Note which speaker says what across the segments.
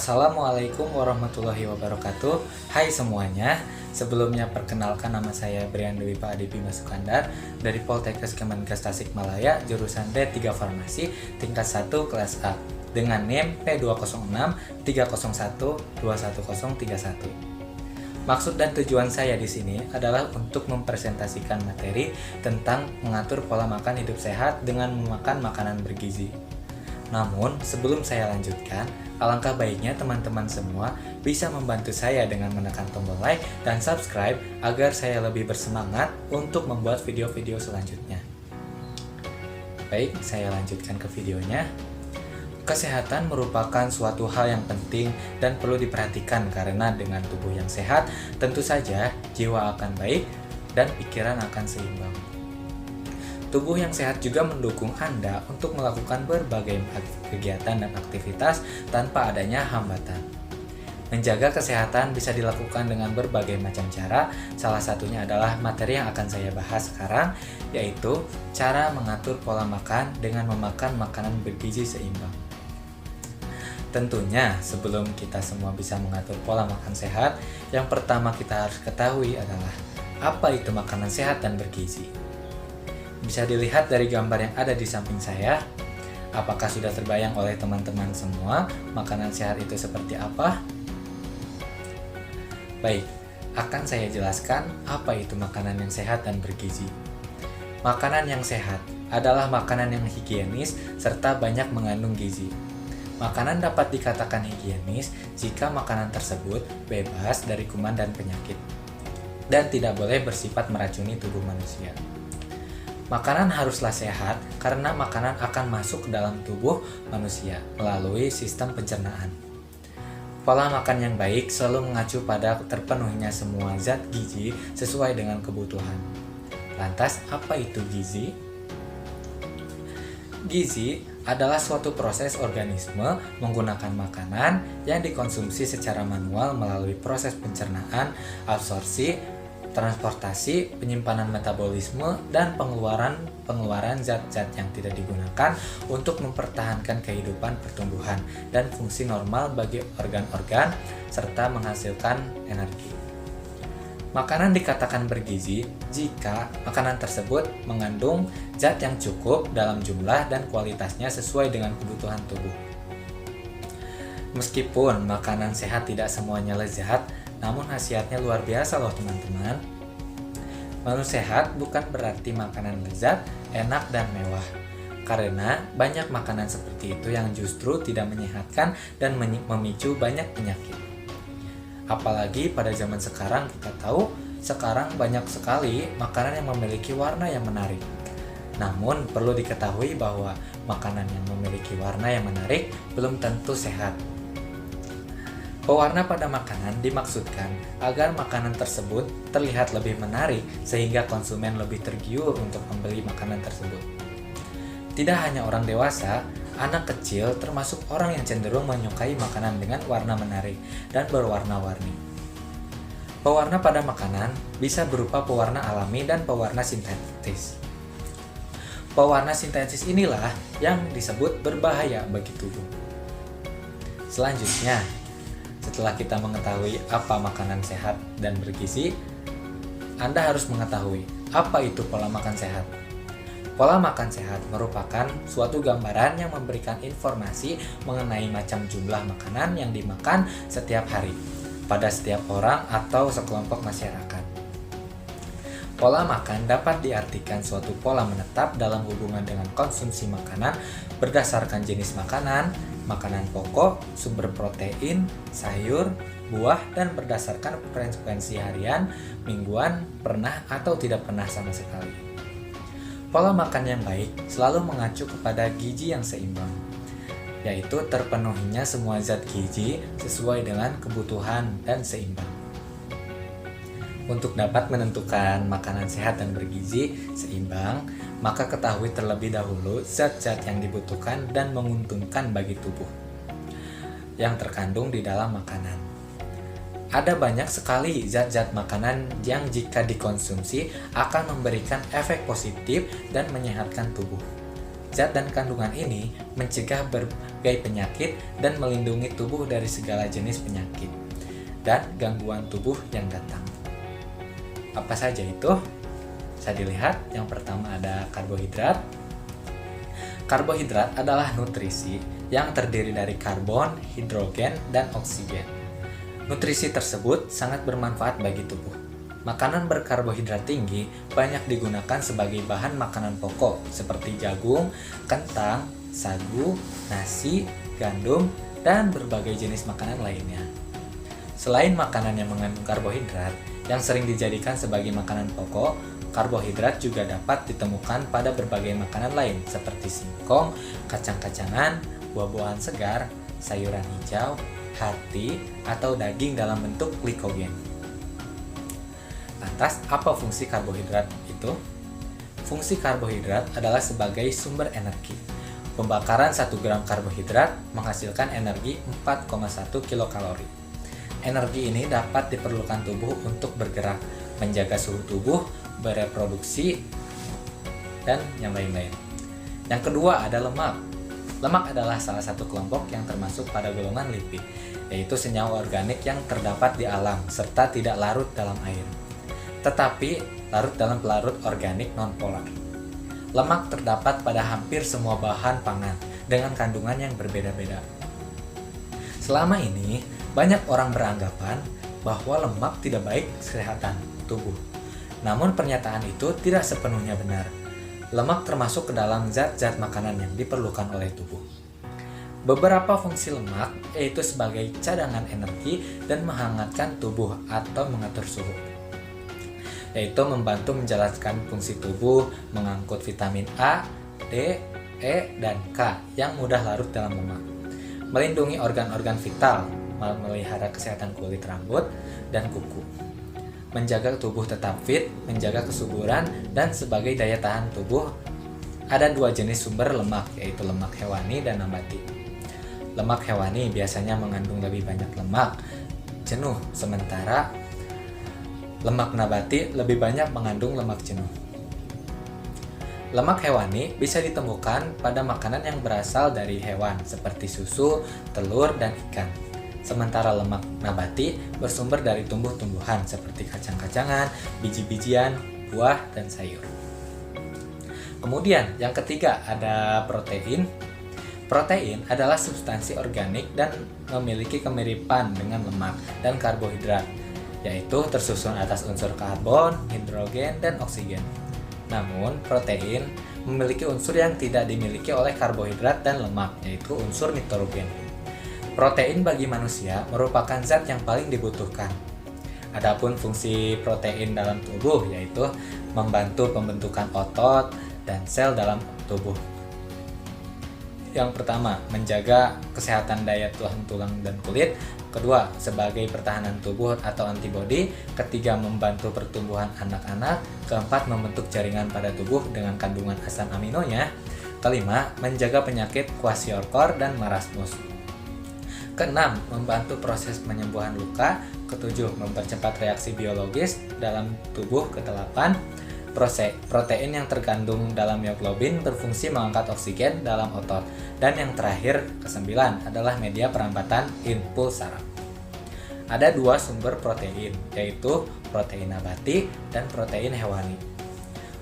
Speaker 1: Assalamualaikum warahmatullahi wabarakatuh. Hai semuanya. Sebelumnya perkenalkan, nama saya Brian Dewi Pak Adipi Masukandar dari Poltekkes Kemenkes Tasikmalaya, jurusan D3 Farmasi tingkat 1 kelas A dengan NIM P20630121031. Maksud dan tujuan saya di sini adalah untuk mempresentasikan materi tentang mengatur pola makan hidup sehat dengan memakan makanan bergizi. Namun, sebelum saya lanjutkan, alangkah baiknya teman-teman semua bisa membantu saya dengan menekan tombol like dan subscribe agar saya lebih bersemangat untuk membuat video-video selanjutnya. Baik, saya lanjutkan ke videonya. Kesehatan merupakan suatu hal yang penting dan perlu diperhatikan karena dengan tubuh yang sehat, tentu saja jiwa akan baik dan pikiran akan seimbang. Tubuh yang sehat juga mendukung Anda untuk melakukan berbagai kegiatan dan aktivitas tanpa adanya hambatan. Menjaga kesehatan bisa dilakukan dengan berbagai macam cara, salah satunya adalah materi yang akan saya bahas sekarang, yaitu cara mengatur pola makan dengan memakan makanan bergizi seimbang. Tentunya sebelum kita semua bisa mengatur pola makan sehat, yang pertama kita harus ketahui adalah apa itu makanan sehat dan bergizi. Bisa dilihat dari gambar yang ada di samping saya. Apakah sudah terbayang oleh teman-teman semua makanan sehat itu seperti apa? Baik, akan saya jelaskan apa itu makanan yang sehat dan bergizi. Makanan yang sehat adalah makanan yang higienis serta banyak mengandung gizi. Makanan dapat dikatakan higienis jika makanan tersebut bebas dari kuman dan penyakit dan tidak boleh bersifat meracuni tubuh manusia. Makanan haruslah sehat karena makanan akan masuk ke dalam tubuh manusia melalui sistem pencernaan. Pola makan yang baik selalu mengacu pada terpenuhinya semua zat gizi sesuai dengan kebutuhan. Lantas, apa itu gizi? Gizi adalah suatu proses organisme menggunakan makanan yang dikonsumsi secara manual melalui proses pencernaan, absorpsi, transportasi, penyimpanan metabolisme, dan pengeluaran zat-zat yang tidak digunakan untuk mempertahankan kehidupan pertumbuhan dan fungsi normal bagi organ-organ serta menghasilkan energi. Makanan dikatakan bergizi jika makanan tersebut mengandung zat yang cukup dalam jumlah dan kualitasnya sesuai dengan kebutuhan tubuh. Meskipun makanan sehat tidak semuanya lezat, namun khasiatnya luar biasa loh teman-teman. Menu sehat bukan berarti makanan lezat, enak, dan mewah. Karena banyak makanan seperti itu yang justru tidak menyehatkan dan memicu banyak penyakit. Apalagi pada zaman sekarang kita tahu, sekarang banyak sekali makanan yang memiliki warna yang menarik. Namun perlu diketahui bahwa makanan yang memiliki warna yang menarik belum tentu sehat. Pewarna pada makanan dimaksudkan agar makanan tersebut terlihat lebih menarik sehingga konsumen lebih tergiur untuk membeli makanan tersebut. Tidak hanya orang dewasa, anak kecil termasuk orang yang cenderung menyukai makanan dengan warna menarik dan berwarna-warni. Pewarna pada makanan bisa berupa pewarna alami dan pewarna sintetis. Pewarna sintetis inilah yang disebut berbahaya bagi tubuh. Selanjutnya, setelah kita mengetahui apa makanan sehat dan bergizi, Anda harus mengetahui apa itu pola makan sehat. Pola makan sehat merupakan suatu gambaran yang memberikan informasi mengenai macam jumlah makanan yang dimakan setiap hari pada setiap orang atau sekelompok masyarakat. Pola makan dapat diartikan suatu pola menetap dalam hubungan dengan konsumsi makanan berdasarkan jenis makanan, makanan pokok, sumber protein, sayur, buah, dan berdasarkan frekuensi harian, mingguan, pernah atau tidak pernah sama sekali. Pola makan yang baik selalu mengacu kepada gizi yang seimbang, yaitu terpenuhinya semua zat gizi sesuai dengan kebutuhan dan seimbang. Untuk dapat menentukan makanan sehat dan bergizi seimbang, maka ketahui terlebih dahulu zat-zat yang dibutuhkan dan menguntungkan bagi tubuh yang terkandung di dalam makanan. Ada banyak sekali zat-zat makanan yang jika dikonsumsi akan memberikan efek positif dan menyehatkan tubuh. Zat dan kandungan ini mencegah berbagai penyakit dan melindungi tubuh dari segala jenis penyakit dan gangguan tubuh yang datang. Apa saja itu? Bisa dilihat, yang pertama ada karbohidrat. Karbohidrat adalah nutrisi yang terdiri dari karbon, hidrogen, dan oksigen. Nutrisi tersebut sangat bermanfaat bagi tubuh. Makanan berkarbohidrat tinggi banyak digunakan sebagai bahan makanan pokok seperti jagung, kentang, sagu, nasi, gandum, dan berbagai jenis makanan lainnya. Selain makanan yang mengandung karbohidrat yang sering dijadikan sebagai makanan pokok, karbohidrat juga dapat ditemukan pada berbagai makanan lain seperti singkong, kacang-kacangan, buah-buahan segar, sayuran hijau, hati, atau daging dalam bentuk glikogen. Lantas, apa fungsi karbohidrat itu? Fungsi karbohidrat adalah sebagai sumber energi. Pembakaran 1 gram karbohidrat menghasilkan energi 4,1 kilokalori. Energi ini dapat diperlukan tubuh untuk bergerak, menjaga suhu tubuh, bereproduksi, dan yang lain-lain. Yang kedua ada lemak. Lemak adalah salah satu kelompok yang termasuk pada golongan lipid, yaitu senyawa organik yang terdapat di alam serta tidak larut dalam air, tetapi larut dalam pelarut organik nonpolar. Lemak terdapat pada hampir semua bahan pangan dengan kandungan yang berbeda-beda. Selama ini, banyak orang beranggapan bahwa lemak tidak baik kesehatan tubuh. Namun pernyataan itu tidak sepenuhnya benar. Lemak termasuk ke dalam zat-zat makanan yang diperlukan oleh tubuh. Beberapa fungsi lemak yaitu sebagai cadangan energi dan menghangatkan tubuh atau mengatur suhu, yaitu membantu menjalankan fungsi tubuh, mengangkut vitamin A, D, E, dan K yang mudah larut dalam lemak, melindungi organ-organ vital, memelihara kesehatan kulit, rambut, dan kuku, menjaga tubuh tetap fit, menjaga kesuburan, dan sebagai daya tahan tubuh. Ada 2 jenis sumber lemak, yaitu lemak hewani dan nabati. Lemak hewani biasanya mengandung lebih banyak lemak jenuh, sementara lemak nabati lebih banyak mengandung lemak jenuh. Lemak hewani bisa ditemukan pada makanan yang berasal dari hewan seperti susu, telur, dan ikan. Sementara lemak nabati bersumber dari tumbuh-tumbuhan seperti kacang-kacangan, biji-bijian, buah, dan sayur. Kemudian yang ketiga ada protein. Protein adalah substansi organik dan memiliki kemiripan dengan lemak dan karbohidrat, yaitu tersusun atas unsur karbon, hidrogen, dan oksigen. Namun, protein memiliki unsur yang tidak dimiliki oleh karbohidrat dan lemak, yaitu unsur nitrogen. Protein bagi manusia merupakan zat yang paling dibutuhkan. Adapun fungsi protein dalam tubuh yaitu membantu pembentukan otot dan sel dalam tubuh. Yang pertama, menjaga kesehatan daya tahan tulang dan kulit. Kedua, sebagai pertahanan tubuh atau antibodi. Ketiga, membantu pertumbuhan anak-anak. Keempat, membentuk jaringan pada tubuh dengan kandungan asam aminonya. Kelima, menjaga penyakit kwashiorkor dan marasmus. Keenam, membantu proses penyembuhan luka. Ketujuh, mempercepat reaksi biologis dalam tubuh. Kedelapan, protein yang terkandung dalam mioglobin berfungsi mengangkat oksigen dalam otot. Dan yang terakhir, kesembilan, adalah media perambatan impuls saraf. Ada 2 sumber protein, yaitu protein nabati dan protein hewani.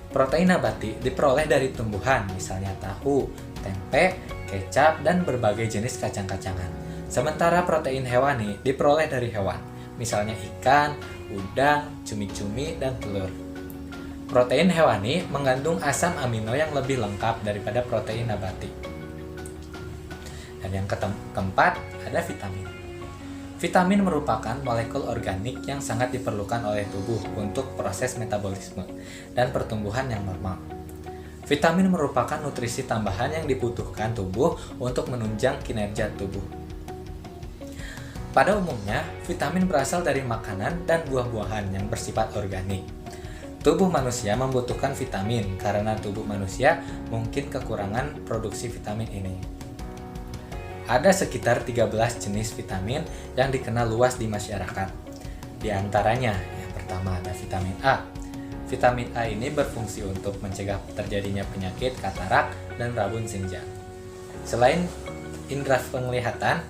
Speaker 1: Protein nabati diperoleh dari tumbuhan, misalnya tahu, tempe, kecap, dan berbagai jenis kacang-kacangan. Sementara protein hewani diperoleh dari hewan, misalnya ikan, udang, cumi-cumi, dan telur. Protein hewani mengandung asam amino yang lebih lengkap daripada protein nabati. Dan yang keempat, ada vitamin. Vitamin merupakan molekul organik yang sangat diperlukan oleh tubuh untuk proses metabolisme dan pertumbuhan yang normal. Vitamin merupakan nutrisi tambahan yang dibutuhkan tubuh untuk menunjang kinerja tubuh. Pada umumnya, vitamin berasal dari makanan dan buah-buahan yang bersifat organik. Tubuh manusia membutuhkan vitamin karena tubuh manusia mungkin kekurangan produksi vitamin ini. Ada sekitar 13 jenis vitamin yang dikenal luas di masyarakat. Di antaranya, yang pertama ada vitamin A. Vitamin A ini berfungsi untuk mencegah terjadinya penyakit katarak dan rabun senja. Selain indera penglihatan,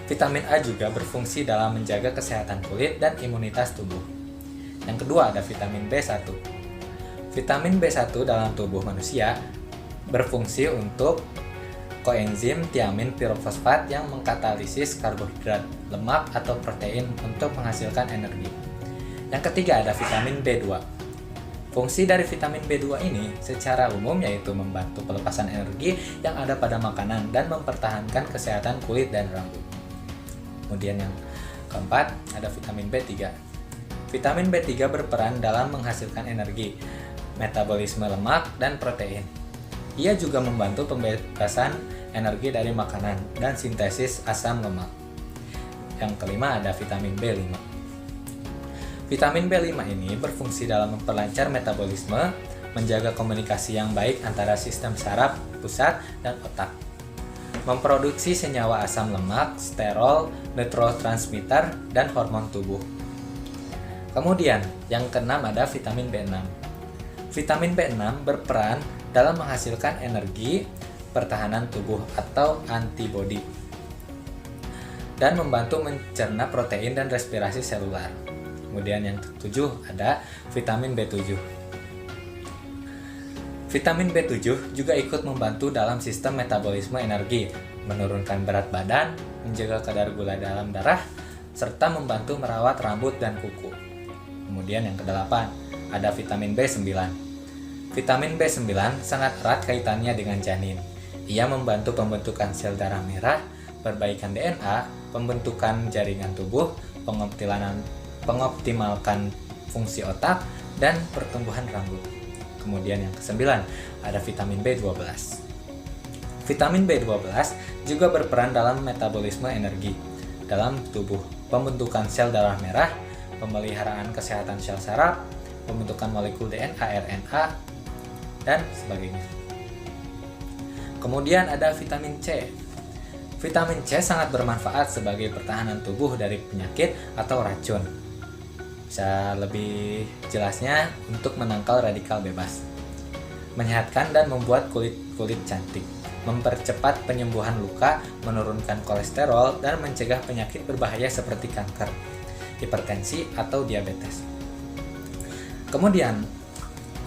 Speaker 1: vitamin A juga berfungsi dalam menjaga kesehatan kulit dan imunitas tubuh. Yang kedua ada vitamin B1. Vitamin B1 dalam tubuh manusia berfungsi untuk koenzim tiamin pirofosfat yang mengkatalisis karbohidrat, lemak, atau protein untuk menghasilkan energi. Yang ketiga ada vitamin B2. Fungsi dari vitamin B2 ini secara umum yaitu membantu pelepasan energi yang ada pada makanan dan mempertahankan kesehatan kulit dan rambut. Kemudian yang keempat ada vitamin B3. Vitamin B3 berperan dalam menghasilkan energi, metabolisme lemak, dan protein. Ia juga membantu pembebasan energi dari makanan dan sintesis asam lemak. Yang kelima ada vitamin B5. Vitamin B5 ini berfungsi dalam memperlancar metabolisme, menjaga komunikasi yang baik antara sistem saraf pusat dan otak, memproduksi senyawa asam lemak, sterol, neurotransmitter, dan hormon tubuh. Kemudian, yang keenam ada vitamin B6. Vitamin B6 berperan dalam menghasilkan energi pertahanan tubuh atau antibodi dan membantu mencerna protein dan respirasi selular. Kemudian yang ketujuh ada vitamin B7. Vitamin B7 juga ikut membantu dalam sistem metabolisme energi, menurunkan berat badan, menjaga kadar gula dalam darah, serta membantu merawat rambut dan kuku. Kemudian yang kedelapan ada vitamin B9. Vitamin B9 sangat erat kaitannya dengan janin. Ia membantu pembentukan sel darah merah, perbaikan DNA, pembentukan jaringan tubuh, pengoptimalkan fungsi otak, dan pertumbuhan rambut. Kemudian yang kesembilan ada vitamin B12. Vitamin B12 juga berperan dalam metabolisme energi dalam tubuh, pembentukan sel darah merah, pemeliharaan kesehatan sel saraf, pembentukan molekul DNA, RNA, dan sebagainya. Kemudian ada vitamin C. Vitamin C sangat bermanfaat sebagai pertahanan tubuh dari penyakit atau racun. Bisa lebih jelasnya untuk menangkal radikal bebas, menyehatkan dan membuat kulit cantik, mempercepat penyembuhan luka, menurunkan kolesterol, dan mencegah penyakit berbahaya seperti kanker, hipertensi, atau diabetes. Kemudian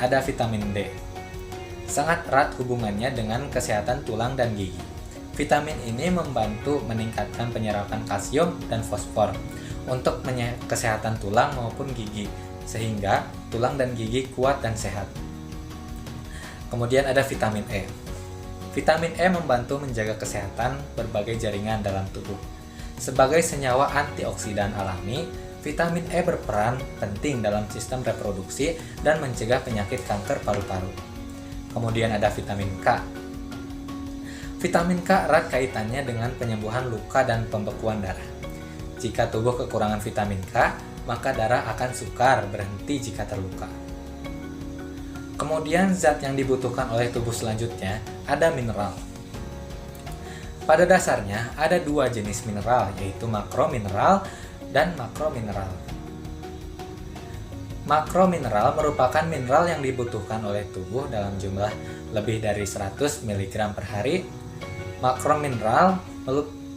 Speaker 1: ada vitamin D. Sangat erat hubungannya dengan kesehatan tulang dan gigi. Vitamin ini membantu meningkatkan penyerapan kalsium dan fosfor untuk kesehatan tulang maupun gigi, sehingga tulang dan gigi kuat dan sehat. Kemudian ada vitamin E. Vitamin E membantu menjaga kesehatan berbagai jaringan dalam tubuh. Sebagai senyawa antioksidan alami, vitamin E berperan penting dalam sistem reproduksi dan mencegah penyakit kanker paru-paru. Kemudian ada vitamin K. Vitamin K erat kaitannya dengan penyembuhan luka dan pembekuan darah. Jika tubuh kekurangan vitamin K, maka darah akan sukar berhenti jika terluka. Kemudian zat yang dibutuhkan oleh tubuh selanjutnya ada mineral. Pada dasarnya ada dua jenis mineral, yaitu makromineral dan makromineral. Makromineral merupakan mineral yang dibutuhkan oleh tubuh dalam jumlah lebih dari 100 mg per hari. Makromineral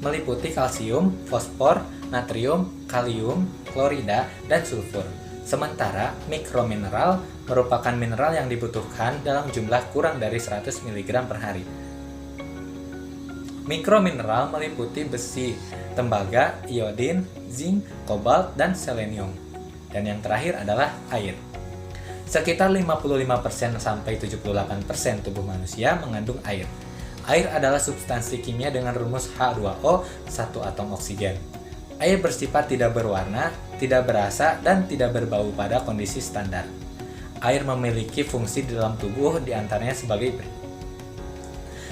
Speaker 1: meliputi kalsium, fosfor, natrium, kalium, klorida, dan sulfur. Sementara mikromineral merupakan mineral yang dibutuhkan dalam jumlah kurang dari 100 mg per hari. Mikromineral meliputi besi, tembaga, iodin, zinc, kobalt, dan selenium. Dan yang terakhir adalah air. Sekitar 55% sampai 78% tubuh manusia mengandung air. Air adalah substansi kimia dengan rumus H2O, satu atom oksigen. Air bersifat tidak berwarna, tidak berasa, dan tidak berbau pada kondisi standar. Air memiliki fungsi di dalam tubuh diantaranya sebagai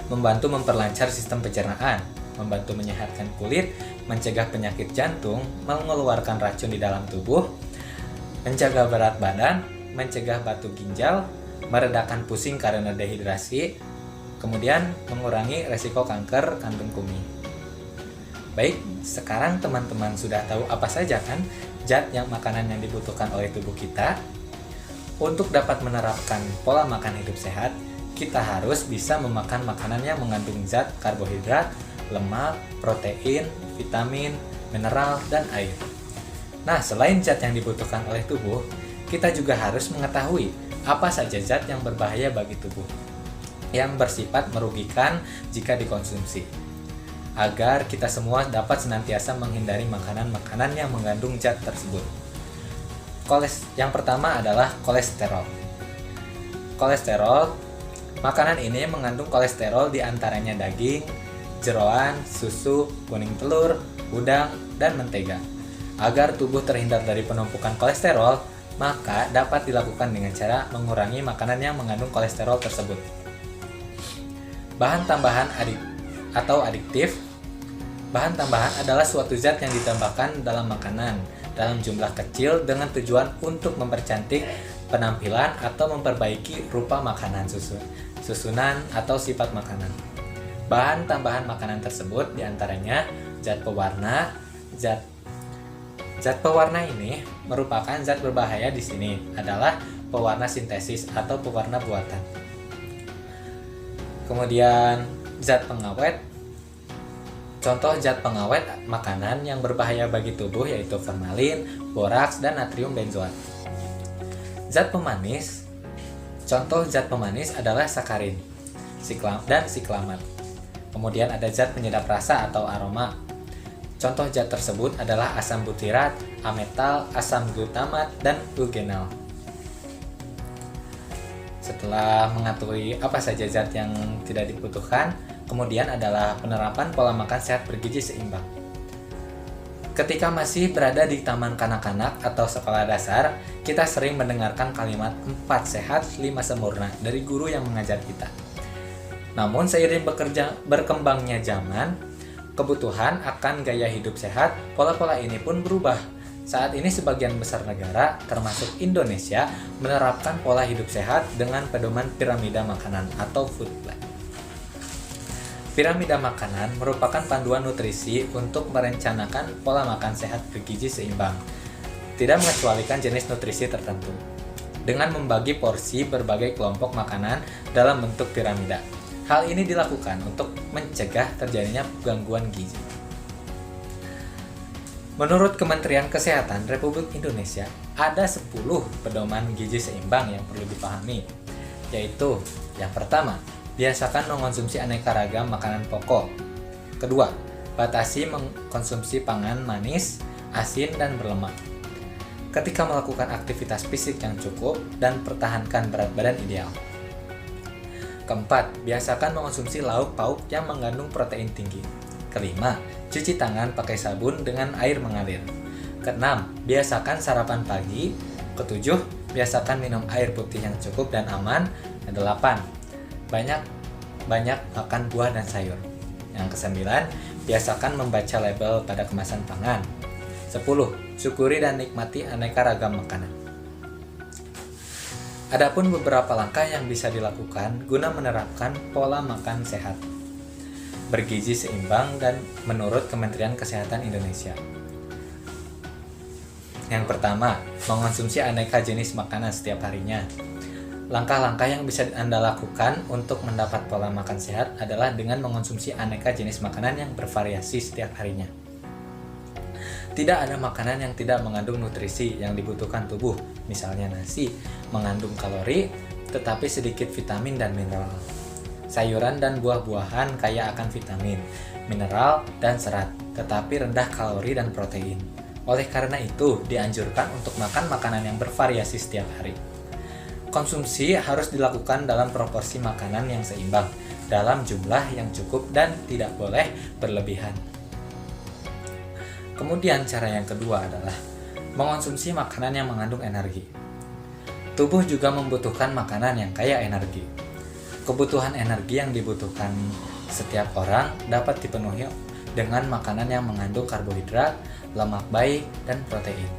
Speaker 1: membantu memperlancar sistem pencernaan, membantu menyehatkan kulit, mencegah penyakit jantung, mengeluarkan racun di dalam tubuh, menjaga berat badan, mencegah batu ginjal, meredakan pusing karena dehidrasi, kemudian mengurangi resiko kanker kandung kemih. Baik, sekarang teman-teman sudah tahu apa saja kan zat yang makanan yang dibutuhkan oleh tubuh kita. Untuk dapat menerapkan pola makan hidup sehat, kita harus bisa memakan makanan yang mengandung zat karbohidrat, lemak, protein, vitamin, mineral, dan air. Nah, selain zat yang dibutuhkan oleh tubuh, kita juga harus mengetahui apa saja zat yang berbahaya bagi tubuh, yang bersifat merugikan jika dikonsumsi, agar kita semua dapat senantiasa menghindari makanan-makanan yang mengandung zat tersebut. Yang pertama adalah kolesterol. Kolesterol, makanan ini mengandung kolesterol diantaranya daging, jeroan, susu, kuning telur, udang, dan mentega. Agar tubuh terhindar dari penumpukan kolesterol, maka dapat dilakukan dengan cara mengurangi makanan yang mengandung kolesterol tersebut. Bahan tambahan adiktif. Bahan tambahan adalah suatu zat yang ditambahkan dalam makanan dalam jumlah kecil dengan tujuan untuk mempercantik penampilan atau memperbaiki rupa makanan, susunan atau sifat makanan. Bahan tambahan makanan tersebut diantaranya zat pewarna. Zat pewarna ini merupakan zat berbahaya di sini adalah pewarna sintesis atau pewarna buatan. Kemudian zat pengawet. Contoh zat pengawet makanan yang berbahaya bagi tubuh yaitu formalin, boraks, dan natrium benzoat. Zat pemanis. Contoh zat pemanis adalah sakarin dan siklamat. Kemudian ada zat penyedap rasa atau aroma. Contoh zat tersebut adalah asam butirat, ametal, asam glutamat, dan eugenol. Setelah mengetahui apa saja zat yang tidak dibutuhkan, kemudian adalah penerapan pola makan sehat bergizi seimbang. Ketika masih berada di taman kanak-kanak atau sekolah dasar, kita sering mendengarkan kalimat 4 sehat, 5 sempurna dari guru yang mengajar kita. Namun seiring berkembangnya zaman, kebutuhan akan gaya hidup sehat, pola-pola ini pun berubah. Saat ini sebagian besar negara, termasuk Indonesia, menerapkan pola hidup sehat dengan pedoman piramida makanan atau food plan. Piramida makanan merupakan panduan nutrisi untuk merencanakan pola makan sehat bergizi seimbang, tidak mengecualikan jenis nutrisi tertentu, dengan membagi porsi berbagai kelompok makanan dalam bentuk piramida. Hal ini dilakukan untuk mencegah terjadinya gangguan gizi. Menurut Kementerian Kesehatan Republik Indonesia, ada 10 pedoman gizi seimbang yang perlu dipahami, yaitu yang pertama, biasakan mengkonsumsi aneka ragam makanan pokok. Kedua, batasi mengkonsumsi pangan manis, asin, dan berlemak. Ketika melakukan aktivitas fisik yang cukup dan pertahankan berat badan ideal. Keempat, biasakan mengkonsumsi lauk pauk yang mengandung protein tinggi. Kelima, cuci tangan pakai sabun dengan air mengalir. Keenam, biasakan sarapan pagi. Ketujuh, biasakan minum air putih yang cukup dan aman. Kedelapan, banyak makan buah dan sayur. Yang kesembilan, biasakan membaca label pada kemasan pangan. 10. Syukuri dan nikmati aneka ragam makanan. Adapun beberapa langkah yang bisa dilakukan guna menerapkan pola makan sehat bergizi seimbang dan menurut Kementerian Kesehatan Indonesia. Yang pertama, mengonsumsi aneka jenis makanan setiap harinya. Langkah-langkah yang bisa Anda lakukan untuk mendapat pola makan sehat adalah dengan mengonsumsi aneka jenis makanan yang bervariasi setiap harinya. Tidak ada makanan yang tidak mengandung nutrisi yang dibutuhkan tubuh, misalnya nasi, mengandung kalori, tetapi sedikit vitamin dan mineral. Sayuran dan buah-buahan kaya akan vitamin, mineral, dan serat, tetapi rendah kalori dan protein. Oleh karena itu, dianjurkan untuk makan makanan yang bervariasi setiap hari. Konsumsi harus dilakukan dalam proporsi makanan yang seimbang, dalam jumlah yang cukup dan tidak boleh berlebihan. Kemudian cara yang kedua adalah mengonsumsi makanan yang mengandung energi. Tubuh juga membutuhkan makanan yang kaya energi. Kebutuhan energi yang dibutuhkan setiap orang dapat dipenuhi dengan makanan yang mengandung karbohidrat, lemak baik, dan protein.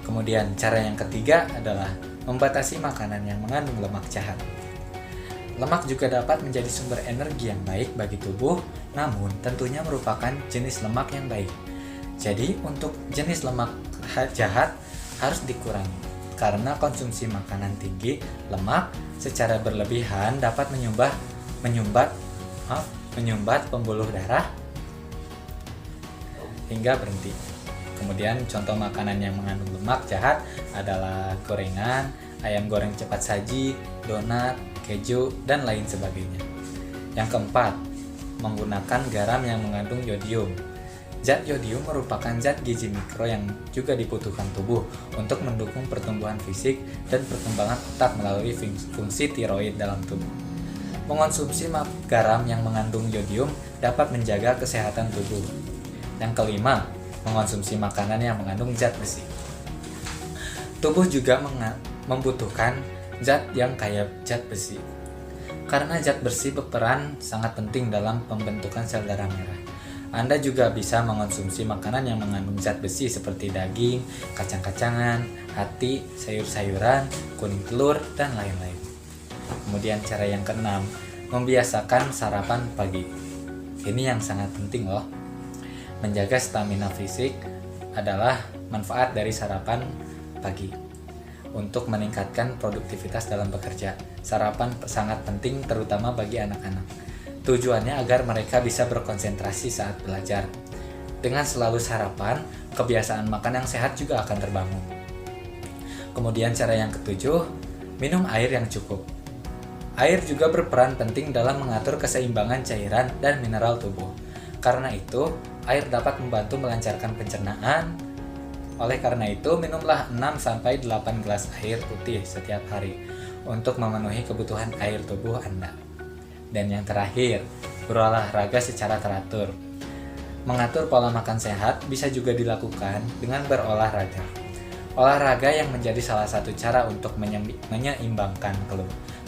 Speaker 1: Kemudian cara yang ketiga adalah membatasi makanan yang mengandung lemak jahat. Lemak juga dapat menjadi sumber energi yang baik bagi tubuh, namun tentunya merupakan jenis lemak yang baik. Jadi untuk jenis lemak jahat harus dikurangi. karena konsumsi makanan tinggi lemak secara berlebihan dapat menyumbat pembuluh darah hingga berhenti. Kemudian contoh makanan yang mengandung lemak jahat adalah gorengan, ayam goreng cepat saji, donat, keju, dan lain sebagainya. Yang keempat, menggunakan garam yang mengandung yodium. Zat yodium merupakan zat gizi mikro yang juga dibutuhkan tubuh untuk mendukung pertumbuhan fisik dan perkembangan otak melalui fungsi tiroid dalam tubuh. Mengonsumsi garam yang mengandung yodium dapat menjaga kesehatan tubuh. Yang kelima, mengonsumsi makanan yang mengandung zat besi. Tubuh juga membutuhkan zat yang kaya zat besi. Karena zat besi berperan sangat penting dalam pembentukan sel darah merah. Anda juga bisa mengonsumsi makanan yang mengandung zat besi seperti daging, kacang-kacangan, hati, sayur-sayuran, kuning telur, dan lain-lain. Kemudian cara yang keenam, membiasakan sarapan pagi. Ini yang sangat penting loh. Menjaga stamina fisik adalah manfaat dari sarapan pagi. Untuk meningkatkan produktivitas dalam bekerja, sarapan sangat penting terutama bagi anak-anak. Tujuannya agar mereka bisa berkonsentrasi saat belajar. Dengan selalu sarapan, kebiasaan makan yang sehat juga akan terbangun. Kemudian cara yang ketujuh, minum air yang cukup. Air juga berperan penting dalam mengatur keseimbangan cairan dan mineral tubuh. Karena itu, air dapat membantu melancarkan pencernaan. Oleh karena itu, minumlah 6-8 gelas air putih setiap hari untuk memenuhi kebutuhan air tubuh Anda. Dan yang terakhir, berolahraga secara teratur. Mengatur pola makan sehat bisa juga dilakukan dengan berolahraga. Olahraga yang menjadi salah satu cara untuk menyeimbangkan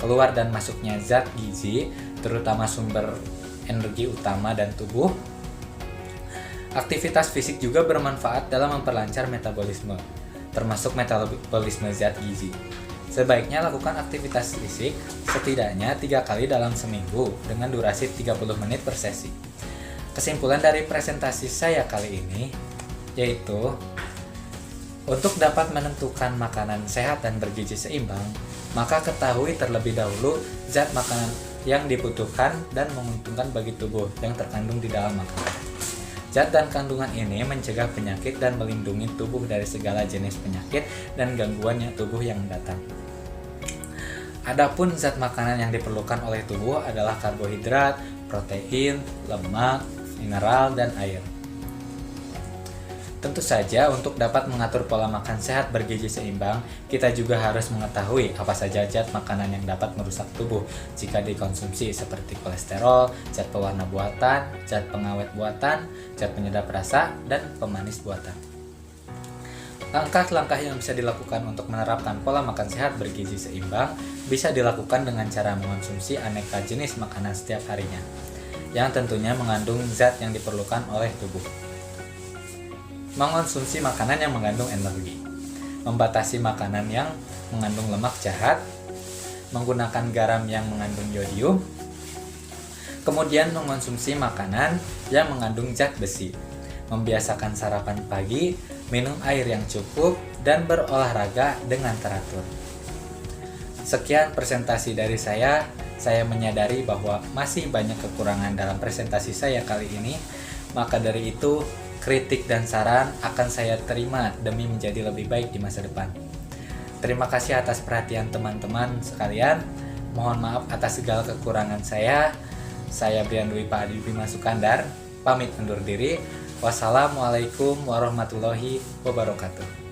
Speaker 1: keluar dan masuknya zat gizi, terutama sumber energi utama dan tubuh. Aktivitas fisik juga bermanfaat dalam memperlancar metabolisme, termasuk metabolisme zat gizi. Sebaiknya lakukan aktivitas fisik setidaknya 3 kali dalam seminggu dengan durasi 30 menit per sesi. Kesimpulan dari presentasi saya kali ini yaitu untuk dapat menentukan makanan sehat dan bergizi seimbang, maka ketahui terlebih dahulu zat makanan yang dibutuhkan dan menguntungkan bagi tubuh yang terkandung di dalam makanan. Zat dan kandungan ini mencegah penyakit dan melindungi tubuh dari segala jenis penyakit dan gangguan tubuh yang datang. Adapun zat makanan yang diperlukan oleh tubuh adalah karbohidrat, protein, lemak, mineral, dan air. Tentu saja untuk dapat mengatur pola makan sehat bergizi seimbang, kita juga harus mengetahui apa saja zat makanan yang dapat merusak tubuh jika dikonsumsi seperti kolesterol, zat pewarna buatan, zat pengawet buatan, zat penyedap rasa, dan pemanis buatan. Langkah-langkah yang bisa dilakukan untuk menerapkan pola makan sehat bergizi seimbang bisa dilakukan dengan cara mengonsumsi aneka jenis makanan setiap harinya, yang tentunya mengandung zat yang diperlukan oleh tubuh. Mengonsumsi makanan yang mengandung energi, membatasi makanan yang mengandung lemak jahat, menggunakan garam yang mengandung yodium, kemudian mengonsumsi makanan yang mengandung zat besi, membiasakan sarapan pagi, minum air yang cukup, dan berolahraga dengan teratur. Sekian presentasi dari saya menyadari bahwa masih banyak kekurangan dalam presentasi saya kali ini, maka dari itu kritik dan saran akan saya terima demi menjadi lebih baik di masa depan. Terima kasih atas perhatian teman-teman sekalian. Mohon maaf atas segala kekurangan saya. Saya Brian Dwi Pak Adi Bima Sukandar, pamit undur diri. Wassalamualaikum warahmatullahi wabarakatuh.